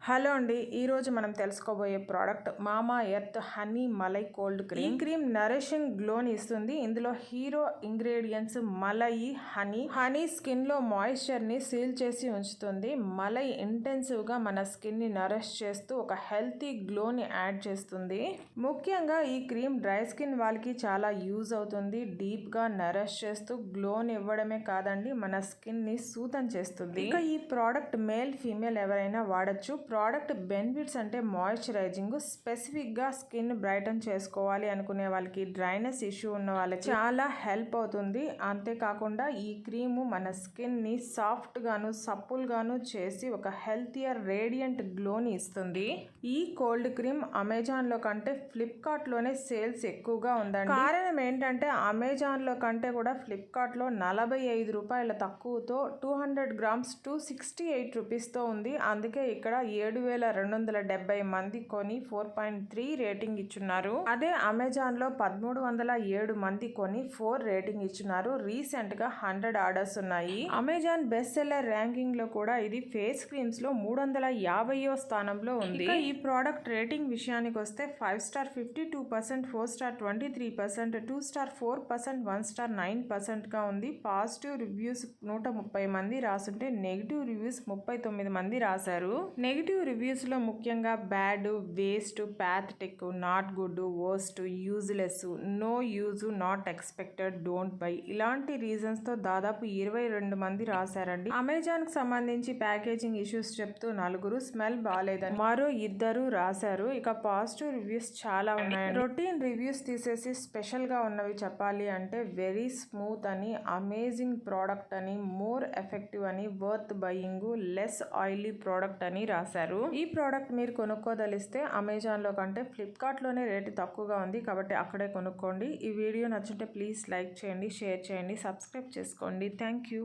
Hello అండి, ఈరోజు మనం తెలుసుకోబోయే ప్రోడక్ట్ మామా earth honey malai cold cream. ఈ క్రీమ్ నరిషింగ్ గ్లోని ఇస్తుంది. ఇందులో hero ingredients malai, honey skin లో మాయిశ్చర్ ని సీల్ చేసి ఉంచుతుంది. మలై ఇంటెన్సివ్ గా మన స్కిన్ ని నరిష్ చేస్తూ ఒక హెల్తీ గ్లోని యాడ్ చేస్తుంది. ముఖ్యంగా ఈ క్రీమ్ డ్రై స్కిన్ వాళ్ళకి చాలా యూజ్ అవుతుంది. డీప్ గా నరిష్ చేస్తూ గ్లోని ఇవ్వడమే కాదండి, మన స్కిన్ ని సూతం చేస్తుంది. ఇక ఈ ప్రోడక్ట్ మేల్ ఫీమేల్ ఎవరైనా వాడచ్చు. ప్రోడక్ట్ బెనిఫిట్స్ అంటే మాయిశ్చరైజింగ్, స్పెసిఫిక్ గా స్కిన్ బ్రైటన్ చేసుకోవాలి అనుకునే వాళ్ళకి, డ్రైనెస్ ఇష్యూ ఉన్న వాళ్ళకి చాలా హెల్ప్ అవుతుంది. అంతేకాకుండా ఈ క్రీమ్ మన స్కిన్ ని సాఫ్ట్ గాను సప్పుల్ గాను చేసి ఒక హెల్తియర్ రేడియంట్ గ్లోని ఇస్తుంది. ఈ కోల్డ్ క్రీమ్ అమెజాన్ లో కంటే ఫ్లిప్కార్ట్ లోనే సేల్స్ ఎక్కువగా ఉందండి. కారణం ఏంటంటే అమెజాన్ లో కంటే కూడా ఫ్లిప్కార్ట్ లో 45 రూపాయల తక్కువతో 200 గ్రామ్స్ 268 రూపీస్ తో ఉంది. అందుకే ఇక్కడ 7,270 మంది కొని 4.3 రేటింగ్ ఇచ్చున్నారు. అదే అమెజాన్ లో 1,307 మంది కొని 4 రేటింగ్ ఇచ్చున్నారు. రీసెంట్ గా 100 ఆర్డర్స్ ఉన్నాయి. అమెజాన్ బెస్ట్ సెల్లర్ ర్యాంకింగ్ లో కూడా ఇది ఫేస్ క్రీమ్స్ లో 350వ స్థానంలో ఉంది. ఈ ప్రోడక్ట్ రేటింగ్ విషయానికి వస్తే 5 స్టార్ 52%, 4 స్టార్ 23%, 2 స్టార్ 4%, 1 స్టార్ 9% గా ఉంది. పాజిటివ్ రివ్యూస్ 130 మంది రాసుంటే నెగిటివ్ రివ్యూస్ 39 మంది రాశారు. నెగిటివ్ రివ్యూస్ లో ముఖ్యంగా bad, waste, pathetic, not good, worst, useless, no use, not expected, don't buy ఇలాంటి రీజన్స్ తో దాదాపు 22 మంది రాశారండి. అమెజాన్ కి సంబంధించి ప్యాకేజింగ్ ఇష్యూస్ చెప్తూ 4, స్మెల్ బాలేదని మరో 2 రాశారు. ఇక పాజిటివ్ రివ్యూస్ చాలా ఉన్నాయి. రొటీన్ రివ్యూస్ తీసేసి స్పెషల్ గా ఉన్నవి చెప్పాలి అంటే వెరీ స్మూత్ అని, అమేజింగ్ ప్రోడక్ట్ అని, మోర్ ఎఫెక్టివ్ అని, worth buying, less oily product అని రాశారు. ఈ ప్రోడక్ట్ మీరు కొనుక్కోదలిస్తే అమెజాన్ లో కంటే ఫ్లిప్కార్ట్ లోనే రేటు తక్కువగా ఉంది కాబట్టి అక్కడే కొనుక్కోండి. ఈ వీడియో నచ్చుంటే ప్లీజ్ లైక్ చేయండి, షేర్ చేయండి, సబ్స్క్రైబ్ చేసుకోండి. Thank you.